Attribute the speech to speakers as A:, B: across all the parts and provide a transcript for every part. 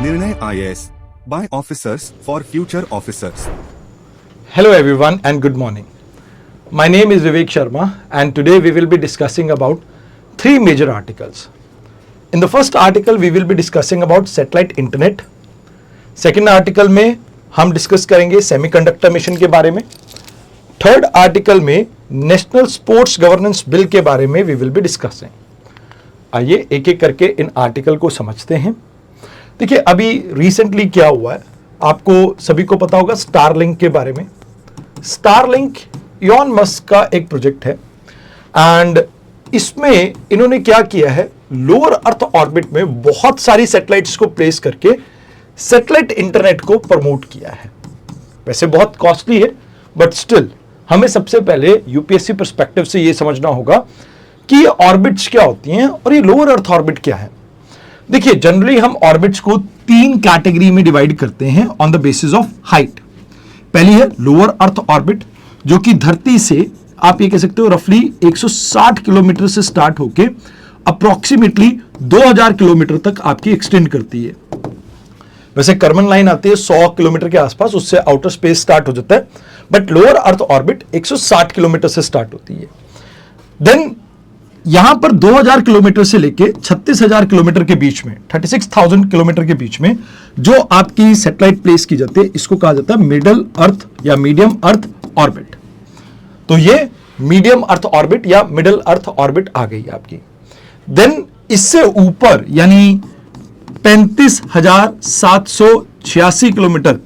A: Nirnay IAS by officers for future officers.
B: Hello everyone and good morning. My name is Vivek Sharma and today we will be discussing about three major articles. In the first article we will be discussing about satellite internet. Second article में हम discuss करेंगे semiconductor mission के बारे में. Third article में national sports governance bill के बारे में वी विल बी डिस्कसिंग. आइए एक एक करके इन आर्टिकल को समझते हैं. देखिए अभी रिसेंटली क्या हुआ है आपको सभी को पता होगा स्टारलिंक के बारे में. स्टारलिंक इलॉन मस्क का एक प्रोजेक्ट है एंड इसमें इन्होंने क्या किया है, लोअर अर्थ ऑर्बिट में बहुत सारी सैटेलाइट्स को प्लेस करके सैटेलाइट इंटरनेट को प्रमोट किया है. वैसे बहुत कॉस्टली है बट स्टिल हमें सबसे पहले यूपीएससी पर्सपेक्टिव से ये समझना होगा कि ये ऑर्बिट्स क्या होती हैं और ये लोअर अर्थ ऑर्बिट क्या है. देखिए जनरली हम ऑर्बिट्स को तीन कैटेगरी में डिवाइड करते हैं on the basis of height. पहली है लोअर अर्थ ऑर्बिट जो कि धरती से आप ये कह सकते हो रफली 160 किलोमीटर से स्टार्ट होके अप्रोक्सीमेटली 2000 किलोमीटर तक आपकी एक्सटेंड करती है. वैसे कर्मन लाइन आती है 100 किलोमीटर के आसपास, उससे आउटर स्पेस स्टार्ट हो जाता है, but lower earth orbit 160 kilometre से स्टार्ट होती है. देन यहां पर 2000 किलोमीटर से लेके 36,000 किलोमीटर के बीच में 36,000 किलोमीटर के बीच में जो आपकी सैटेलाइट प्लेस की जाती है इसको कहा जाता है मिडल अर्थ या मीडियम अर्थ ऑर्बिट. तो ये मीडियम अर्थ ऑर्बिट या मिडल अर्थ ऑर्बिट आ गई आपकी. देन इससे ऊपर यानी 35,786 किलोमीटर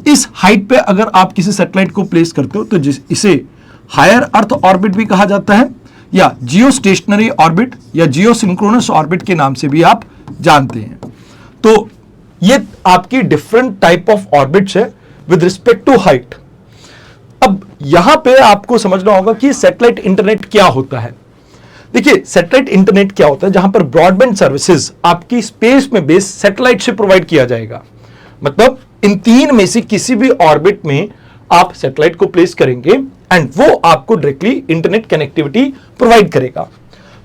B: इस हाइट पे अगर आप किसी सैटेलाइट को प्लेस करते हो तो इसे हायर अर्थ ऑर्बिट भी कहा जाता है या जियो स्टेशनरी ऑर्बिट या जियो सिंक्रोनस ऑर्बिट के नाम से भी आप जानते हैं. तो ये आपकी डिफरेंट टाइप ऑफ ऑर्बिट्स है विद रिस्पेक्ट टू हाइट. अब यहां पे आपको समझना होगा कि सैटेलाइट इंटरनेट क्या होता है. देखिए सैटेलाइट इंटरनेट क्या होता है, जहां पर ब्रॉडबैंड सर्विसेज आपकी स्पेस में बेस्ड सैटेलाइट से प्रोवाइड किया जाएगा. मतलब इन तीन में से किसी भी ऑर्बिट में आप सैटेलाइट को प्लेस करेंगे एंड वो आपको डायरेक्टली इंटरनेट कनेक्टिविटी प्रोवाइड करेगा.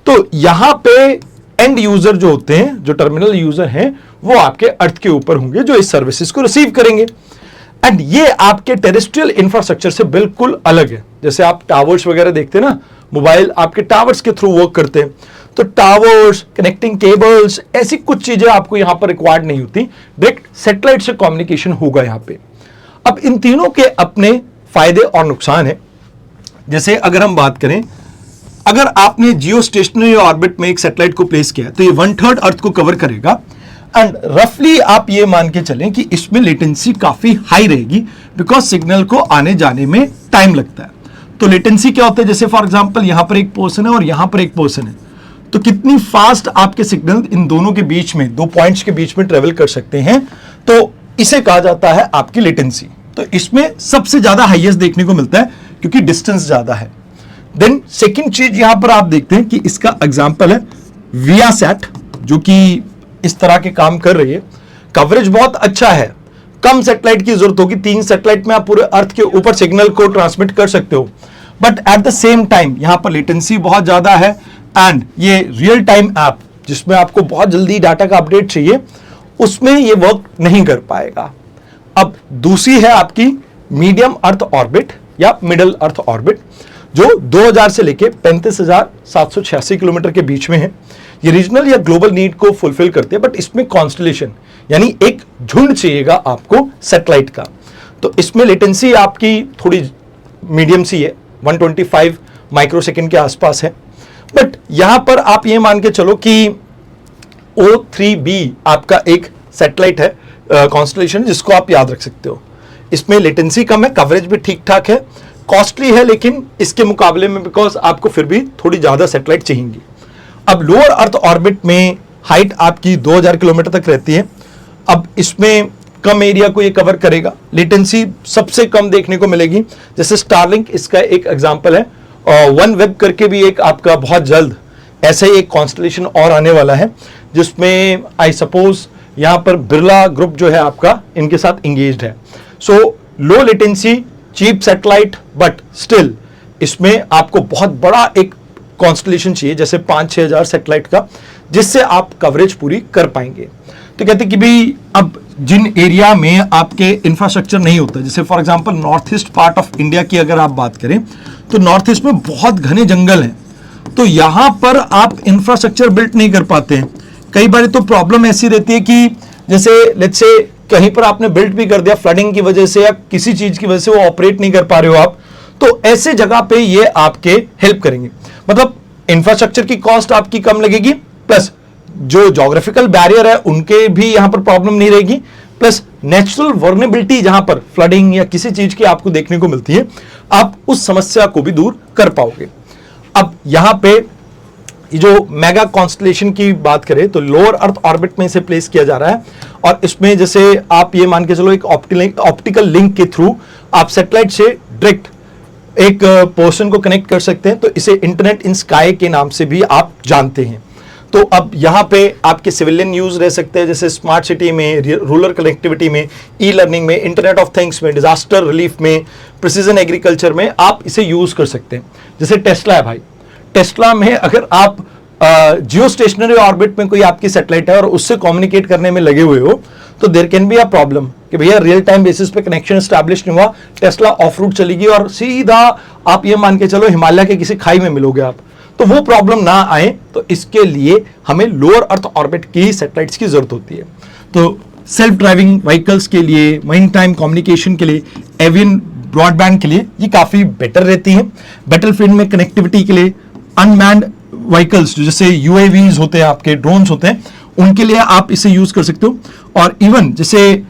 B: तो यहां पे एंड यूजर जो होते हैं, जो टर्मिनल यूजर हैं, वो आपके अर्थ के ऊपर होंगे जो इस सर्विसेज को रिसीव करेंगे. एंड ये आपके टेरेस्ट्रियल इंफ्रास्ट्रक्चर से बिल्कुल अलग है. जैसे आप टावर्स वगैरह देखते हैं ना, मोबाइल आपके टावर्स के थ्रू वर्क करते हैं, तो टावर्स, कनेक्टिंग केबल्स, ऐसी कुछ चीजें आपको यहां पर रिक्वायर्ड नहीं होती. डायरेक्ट सैटेलाइट से कम्युनिकेशन होगा यहां पे. अब इन तीनों के अपने फायदे और नुकसान है. जैसे अगर हम बात करें, अगर आपने जियो स्टेशनरी ऑर्बिट में एक सैटेलाइट को प्लेस किया तो ये 1/3 अर्थ को कवर करेगा एंड रफली आप ये मान के चलें कि इसमें लेटेंसी काफी हाई रहेगी बिकॉज सिग्नल को आने जाने में टाइम लगता है. तो लेटेंसी क्या होता है, जैसे फॉर एग्जांपल यहां पर एक पर्सन है और यहां पर एक पर्सन है, तो कितनी फास्ट आपके सिग्नल इन दोनों के बीच में, दो पॉइंट्स के बीच में ट्रेवल कर सकते हैं, तो इसे कहा जाता है आपकी लेटेंसी. तो इसमें सबसे ज्यादा हाईएस्ट देखने को मिलता है क्योंकि डिस्टेंस ज्यादा है. देन सेकंड चीज यहां पर आप देखते हैं कि इसका एग्जांपल है वियासैट जो कि इस तरह के काम कर रही है. कवरेज बहुत अच्छा है, कम सैटेलाइट की जरूरत होगी, 3 सैटेलाइट में आप पूरे अर्थ के ऊपर सिग्नल को ट्रांसमिट कर सकते हो. But at the same time यहां पर लेटेंसी बहुत ज्यादा है एंड ये रियल टाइम ऐप जिसमें आपको बहुत जल्दी डाटा का अपडेट चाहिए उसमें ये वर्क नहीं कर पाएगा. अब दूसरी है आपकी मीडियम अर्थ ऑर्बिट या मिडल अर्थ ऑर्बिट जो 2000 से लेके 35,786 किलोमीटर के बीच में है. ये रीजनल या ग्लोबल नीड को फुलफिल करते हैं, बट इसमें कॉन्स्टलेशन यानी एक झुंड चाहिएगा आपको सैटेलाइट का. तो इसमें लेटेंसी आपकी थोड़ी मीडियम सी है, 125 माइक्रोसेकंड के आसपास है. बट यहां पर आप ये मान के चलो कि O3b आपका एक सैटेलाइट है कॉन्स्टलेशन जिसको आप याद रख सकते हो. इसमें लेटेंसी कम है, कवरेज भी ठीक ठाक है, कॉस्टली है लेकिन इसके मुकाबले में बिकॉज आपको फिर भी थोड़ी ज्यादा सैटेलाइट चाहिएंगी. अब लोअर अर्थ ऑर्बिट में हाइट आपकी 2000 किलोमीटर तक रहती है. अब इसमें कम एरिया को ये कवर करेगा, लेटेंसी सबसे कम देखने को मिलेगी. जैसे स्टारलिंक इसका एक एग्जांपल है. वन वेब करके भी एक आपका बहुत जल्द ऐसा ही एक कॉन्स्टलेशन और आने वाला है जिसमें आई सपोज यहां पर बिरला ग्रुप जो है आपका इनके साथ इंगेज्ड है. So low latency, cheap satellite, but still इसमें आपको बहुत बड़ा एक कॉन्स्टलेशन चाहिए जैसे 5-6 हजार सैटेलाइट का, जिससे आप कवरेज पूरी कर पाएंगे. तो कहते हैं कि भाई अब जिन एरिया में आपके इंफ्रास्ट्रक्चर नहीं होता, जैसे for example north east part of India की अगर आप बात करें तो नॉर्थ ईस्ट में बहुत घने जंगल हैं, तो यहां पर आप इंफ्रास्ट्रक्चर बिल्ड नहीं कर पाते हैं। कई बार तो प्रॉब्लम ऐसी रहती है कि जैसे लेट्स से कहीं पर आपने बिल्ड भी कर दिया, फ्लडिंग की वजह से या किसी चीज की वजह से वो ऑपरेट नहीं कर पा रहे हो आप, तो ऐसे जगह पे ये आपके हेल्प करेंगे। मतलब इंफ्रास्ट्रक्चर की कॉस्ट आपकी कम लगेगी, प्लस जो ज्योग्राफिकल बैरियर है उनके भी यहां पर प्रॉब्लम नहीं रहेगी, प्लस नेचुरल वर्नेबिलिटी जहां पर फ्लडिंग या किसी चीज की आपको देखने को मिलती है, आप उस समस्या को भी दूर कर पाओगे। अब यहां पे जो मेगा कॉन्स्टलेशन की बात करें तो लोअर अर्थ ऑर्बिट में इसे प्लेस किया जा रहा है, और इसमें जैसे आप ये मान के चलो एक ऑप्टिकल लिंक के थ्रू आप सैटेलाइट से डायरेक्ट एक पोर्शन को कनेक्ट कर सकते हैं, तो इसे इंटरनेट इन स्काई के नाम से भी आप जानते हैं। तो अब यहाँ पे आपके सिविलियन यूज रह सकते हैं, जैसे स्मार्ट सिटी में, रूरल कनेक्टिविटी में, ई लर्निंग में, इंटरनेट ऑफ थिंग्स में, डिजास्टर रिलीफ में, प्रिसीजन एग्रीकल्चर में आप इसे यूज कर सकते हैं। जैसे टेस्ला है भाई, टेस्ला में अगर आप जियो स्टेशनरी ऑर्बिट में कोई आपकी सैटेलाइट है और उससे कम्युनिकेट करने में लगे हुए हो, तो there can be a problem कि भैया रियल टाइम बेसिस पे कनेक्शन एस्टैब्लिश नहीं हुआ, टेस्ला ऑफ रूट चलेगी और सीधा आप ये मान के चलो हिमालय के किसी खाई में मिलोगे आप, तो वो प्रॉब्लम ना आए, तो इसके लिए हमें लोअर अर्थ ऑर्बिट की सैटेलाइट्स की जरूरत होती है। तो सेल्फ ड्राइविंग व्हीकल्स के लिए, मेन टाइम कम्युनिकेशन के लिए, एवियन ब्रॉडबैंड के लिए ये काफी बेटर रहती है। बैटलफील्ड में कनेक्टिविटी के लिए, अनमैन्ड व्हीकल्स जैसे यूएवीज होते हैं, आपके ड्रोन्स होते हैं, उनके लिए आप इसे यूज कर सकते हो। और इवन जैसे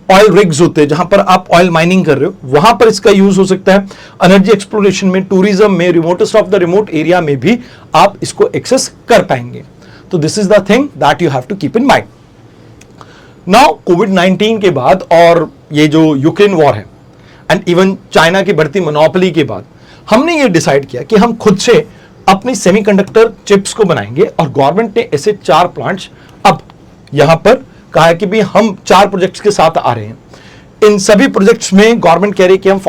B: ऑयल रिग्स होते हैं, जहां पर आप ऑयल माइनिंग कर रहे हो, वहां पर इसका यूज हो सकता है। एनर्जी एक्सप्लोरेशन में, टूरिज्म में, remotest of the remote area में भी आप इसको एक्सेस कर पाएंगे। तो this is the thing that you have to keep in mind. Now कोविड-19 के बाद और ये जो यूक्रेन वॉर है एंड इवन चाइना की बढ़ती मोनोपोली के बाद, हमने ये डिसाइड किया कि हम खुद से अपनी सेमीकंडक्टर चिप्स को बनाएंगे, और गवर्नमेंट ने ऐसे 4 प्लांट्स अब यहां पर कहा है कि भी हम 4 प्रोजेक्ट्स के साथ आ रहे हैं। इन सभी प्रोजेक्ट्स में गवर्नमेंट कह रही है कि हम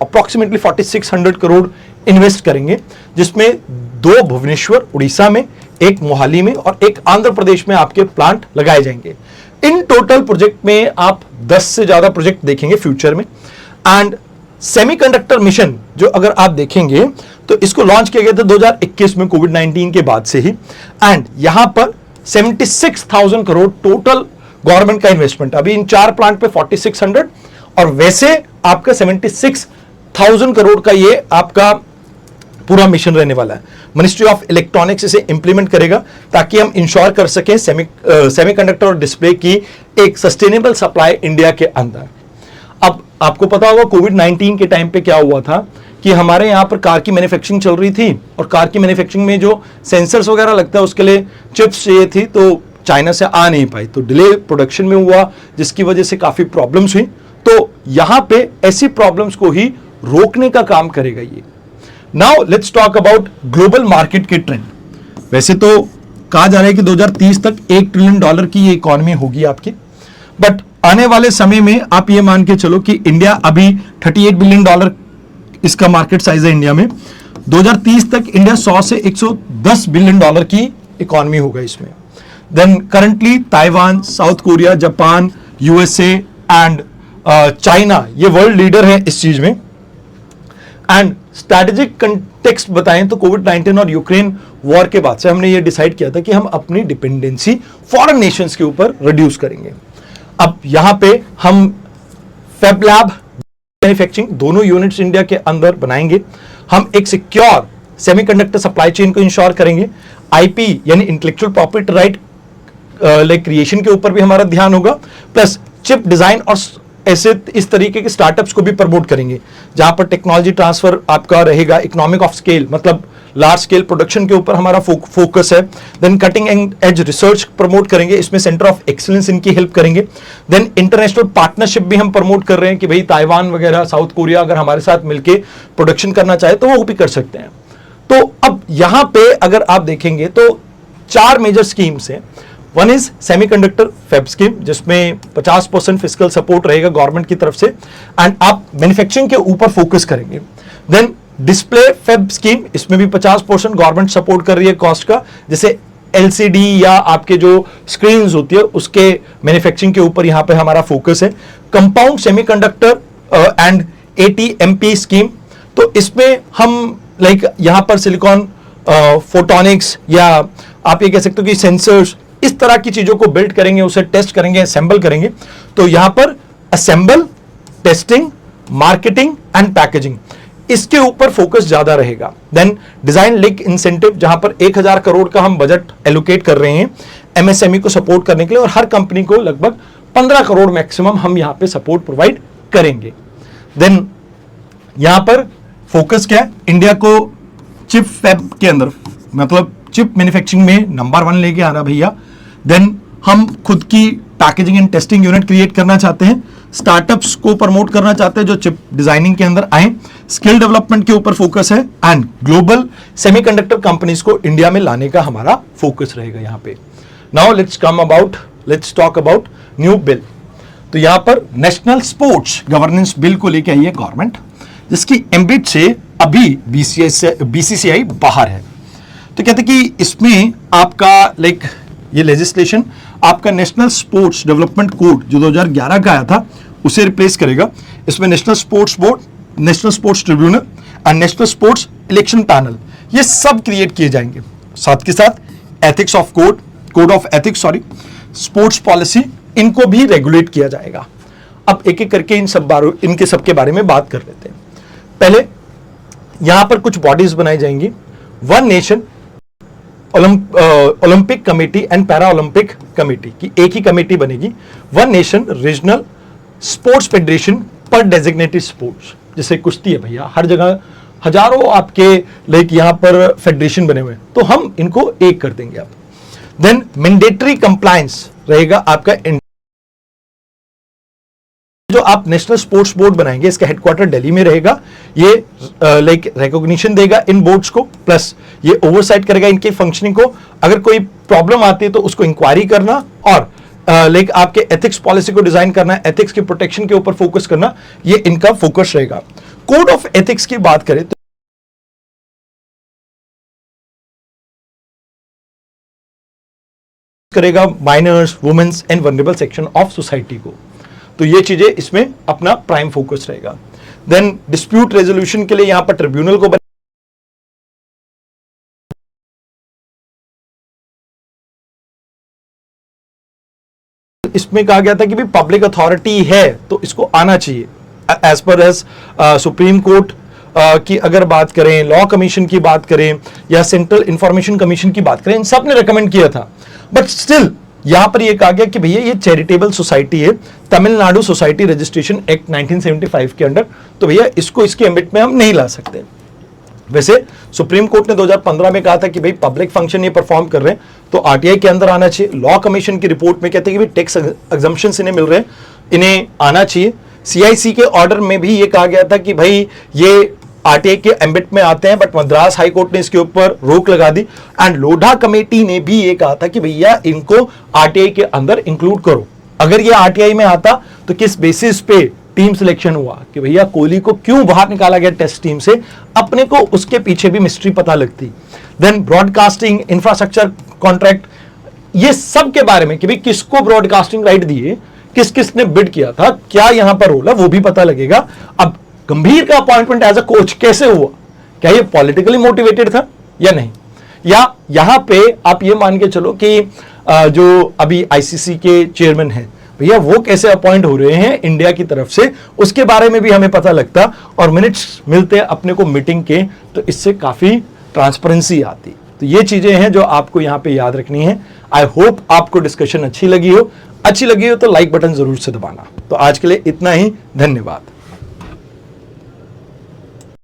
B: अप्रोक्सीमेटली 4600 करोड़ इन्वेस्ट करेंगे, जिसमें 2 भुवनेश्वर उड़ीसा में, 1 मोहाली में और 1 आंध्र प्रदेश में आपके प्लांट लगाए जाएंगे। इन टोटल प्रोजेक्ट में आप 10 से ज्यादा प्रोजेक्ट देखेंगे फ्यूचर में। एंड सेमीकंडक्टर मिशन जो अगर आप देखेंगे तो इसको लॉन्च किया गया था 2021 में, कोविड-19 के बाद से ही, एंड यहां पर 76,000 करोड़ टोटल गवर्नमेंट का इन्वेस्टमेंट। अभी इन 4 प्लांट पे 4600, और वैसे आपका 76,000 करोड़ का ये आपका पूरा मिशन रहने वाला है। मिनिस्ट्री ऑफ इलेक्ट्रॉनिक्स इसे इंप्लीमेंट करेगा ताकि हम इंश्योर कर सकें सेमीकंडक्टर और डिस्प्ले की एक सस्टेनेबल सप्लाई इंडिया के अंदर। अब आपको पता होगा कोविड-19 के टाइम पे क्या हुआ था कि हमारे यहाँ पर कार की मैन्युफैक्चरिंग चल रही थी, और कार की मैन्युफैक्चरिंग में जो सेंसर्स वगैरह लगता है उसके लिए चिप्स चाहिए थी, तो चाइना से आ नहीं पाई, तो डिले प्रोडक्शन में हुआ, जिसकी वजह से काफी प्रॉब्लम्स हुई। तो यहां पे ऐसी प्रॉब्लम्स को ही रोकने का काम करेगा ये। Now let's talk about global market के ट्रेंड। वैसे तो कहा जा रहा है कि 2030 तक $1 ट्रिलियन की ये इकोनॉमी होगी आपकी, बट आने वाले समय में आप ये मान के चलो कि इंडिया अभी $38 बिलियन इसका मार्केट साइज है इंडिया में। 2030 तक इंडिया 100 से $110 बिलियन की इकोनॉमी होगा इसमें। Then currently Taiwan, South Korea, Japan, USA and China ये वर्ल्ड लीडर है इस चीज में। एंड स्ट्रैटेजिक कंटेक्स्ट बताएं तो कोविड-19 और यूक्रेन वॉर के बाद से हमने ये डिसाइड किया था कि हम अपनी डिपेंडेंसी फॉरेन नेशंस के ऊपर रिड्यूस करेंगे। अब यहां पे हम फैब लैब मैन्युफैक्चरिंग दोनों यूनिट्स इंडिया के अंदर बनाएंगे। हम एक सिक्योर सेमीकंडक्टर सप्लाई चेन को इंश्योर करेंगे। आईपी यानी intellectual property right like creation के ऊपर भी हमारा ध्यान होगा, प्लस चिप डिजाइन और ऐसे इस तरीके के स्टार्टअप्स को भी प्रमोट करेंगे, जहां पर टेक्नोलॉजी ट्रांसफर आपका रहेगा, इकोनॉमिक ऑफ स्केल मतलब लार्ज स्केल प्रोडक्शन के ऊपर हमारा फोकस है। Then cutting edge research promote करेंगे, इसमें सेंटर ऑफ एक्सीलेंस इनकी हेल्प करेंगे। देन इंटरनेशनल पार्टनरशिप भी हम प्रमोट कर रहे हैं कि भाई ताइवान वगैरह, साउथ कोरिया अगर हमारे साथ मिलके प्रोडक्शन करना चाहे तो वो भी कर सकते हैं। तो अब यहां पे अगर आप देखेंगे तो 4 मेजर स्कीम्स हैं। One is semiconductor fab scheme, जिसमें 50% फिस्कल सपोर्ट रहेगा गवर्नमेंट की तरफ से, एंड आप मैन्युफैक्चरिंग के ऊपर फोकस करेंगे। देन डिस्प्ले फैब स्कीम, इसमें भी 50% गवर्नमेंट सपोर्ट कर रही है कॉस्ट का, जैसे LCD या आपके जो स्क्रीन्स होती है उसके मैन्युफैक्चरिंग के ऊपर यहां पे हमारा फोकस है। Compound semiconductor and ATMP scheme, तो इसमें हम यहां पर सिलिकॉन फोटोनिक्स या आप ये कह सकते हो कि सेंसर्स, इस तरह की चीजों को बिल्ड करेंगे, उसे टेस्ट करेंगे, असेंबल करेंगे। तो यहां पर assemble, testing, marketing and packaging, इसके ऊपर फोकस ज्यादा रहेगा। देन डिजाइन लिंक इंसेंटिव, जहां पर 1000 करोड़ का हम बजट एलोकेट कर रहे हैं MSME को सपोर्ट करने के लिए, और हर कंपनी को लगभग 15 करोड़ मैक्सिमम हम यहां पे सपोर्ट प्रोवाइड करेंगे। देन यहां पर फोकस क्या है, इंडिया को चिप फैब के अंदर, मतलब चिप मैन्युफैक्चरिंग में नंबर 1 लेके आना भैया। देन हम खुद की packaging and testing unit create करना चाहते हैं, स्टार्टअप्स को प्रमोट करना चाहते हैं जो चिप डिजाइनिंग के अंदर आए, स्किल डेवलपमेंट के ऊपर फोकस है, एंड ग्लोबल सेमीकंडक्टर कंपनीज को इंडिया में लाने का हमारा फोकस रहेगा यहां पे। Now let's talk about new bill. तो यहां पर नेशनल स्पोर्ट्स गवर्नेंस बिल को लेके आई है गवर्नमेंट, जिसकी एम्बिट से अभी BCCI बाहर है। तो कहते कि इसमें आपका ये लेजिस्लेशन आपका नेशनल स्पोर्ट्स डेवलपमेंट कोड जो 2011 का आया था उसे रिप्लेस करेगा। इसमें national sports board, national sports tribunal and national sports election panel, ये सब क्रिएट किए जाएंगे। साथ के साथ ethics of code of ethics sports policy, इनको भी रेगुलेट किया जाएगा। अब एक एक करके इनके सब के बारे में बात कर लेते हैं। पहले यहां पर कुछ बॉडीज बनाई जाएंगी। One nation Olympic committee and para Olympic committee की एक ही कमेटी बनेगी। One nation regional sports federation पर डेजिग्नेटेड स्पोर्ट्स, जैसे कुश्ती है भैया, हर जगह हजारों आपके यहां पर फेडरेशन बने हुए हैं, तो हम इनको एक कर देंगे आप। देन मैंडेटरी कंप्लायंस रहेगा आपका, जो आप नेशनल स्पोर्ट्स बोर्ड बनाएंगे इसका हेडक्वार्टर दिल्ली में रहेगा। ये रिकॉग्निशन देगा इन बोर्ड्स को, प्लस ये ओवरसाइट करेगा इनके फंक्शनिंग को। अगर कोई प्रॉब्लम आती है तो उसको इंक्वायरी करना, और आपके एथिक्स पॉलिसी को डिजाइन करना, एथिक्स के प्रोटेक्शन के ऊपर फोकस करना, ये इनका फोकस रहेगा। कोड ऑफ एथिक्स की बात करें तो करेगा minors, womens and vulnerable section of society को, तो ये चीजें इसमें अपना प्राइम फोकस रहेगा। देन डिस्प्यूट रेजोल्यूशन के लिए यहां पर ट्रिब्यूनल को इसमें कहा गया था कि भी पब्लिक अथॉरिटी है तो इसको आना चाहिए। As per as supreme court की अगर बात करें, लॉ कमीशन की बात करें या सेंट्रल इंफॉर्मेशन कमीशन की बात करें, इन सब ने रेकमेंड किया था, बट स्टिल यहां पर यह कहा गया कि भैया ये चैरिटेबल सोसाइटी है, तमिलनाडु सोसाइटी रजिस्ट्रेशन एक्ट 1975 के अंडर, तो भैया इसको इसके एम्बिट में हम नहीं ला सकते। वैसे सुप्रीम कोर्ट ने 2015 में कहा था कि भाई पब्लिक फंक्शन ये परफॉर्म कर रहे हैं तो RTI के अंदर आना चाहिए। लॉ कमीशन की रिपोर्ट में कहते हैं कि भाई टैक्स एग्जम्पशंस इन्हें मिल रहे हैं, इन्हें आना चाहिए। CIC के ऑर्डर में भी ये कहा गया था कि भाई ये RTI के एम्बिट में आते हैं, बट मद्रास हाई कोर्ट ने इसके ऊपर रोक लगा दी। एंड लोढ़ा कमेटी ने भी ये कहा था कि भैया इनको RTI के अंदर इंक्लूड करो। अगर ये RTI में आता तो किस बेसिस पे टीम सिलेक्शन हुआ कि भैया कोहली को क्यों बाहर निकाला गया टेस्ट टीम से, अपने को उसके पीछे भी मिस्ट्री पता लगती। देन ब्रॉडकास्टिंग इंफ्रास्ट्रक्चर कॉन्ट्रैक्ट, ये सब के बारे में कि भाई किसको ब्रॉडकास्टिंग राइट दिए, किस किस ने बिड किया था, क्या यहां पर रोल है, वो भी पता लगेगा। अब गंभीर का अपॉइंटमेंट एज अ कोच कैसे हुआ, क्या ये पॉलिटिकली मोटिवेटेड था या नहीं, या यहां पे आप ये मान के चलो कि जो अभी ICC के चेयरमैन हैं भैया वो कैसे अपॉइंट हो रहे हैं इंडिया की तरफ से, उसके बारे में भी हमें पता लगता और मिनट्स मिलते अपने को मीटिंग के, तो इससे काफी ट्रांसपेरेंसी आती। तो ये चीजें हैं जो आपको यहां पे याद रखनी है। आई होप आपको डिस्कशन अच्छी लगी हो तो लाइक बटन जरूर से दबाना। तो आज के लिए इतना ही, धन्यवाद।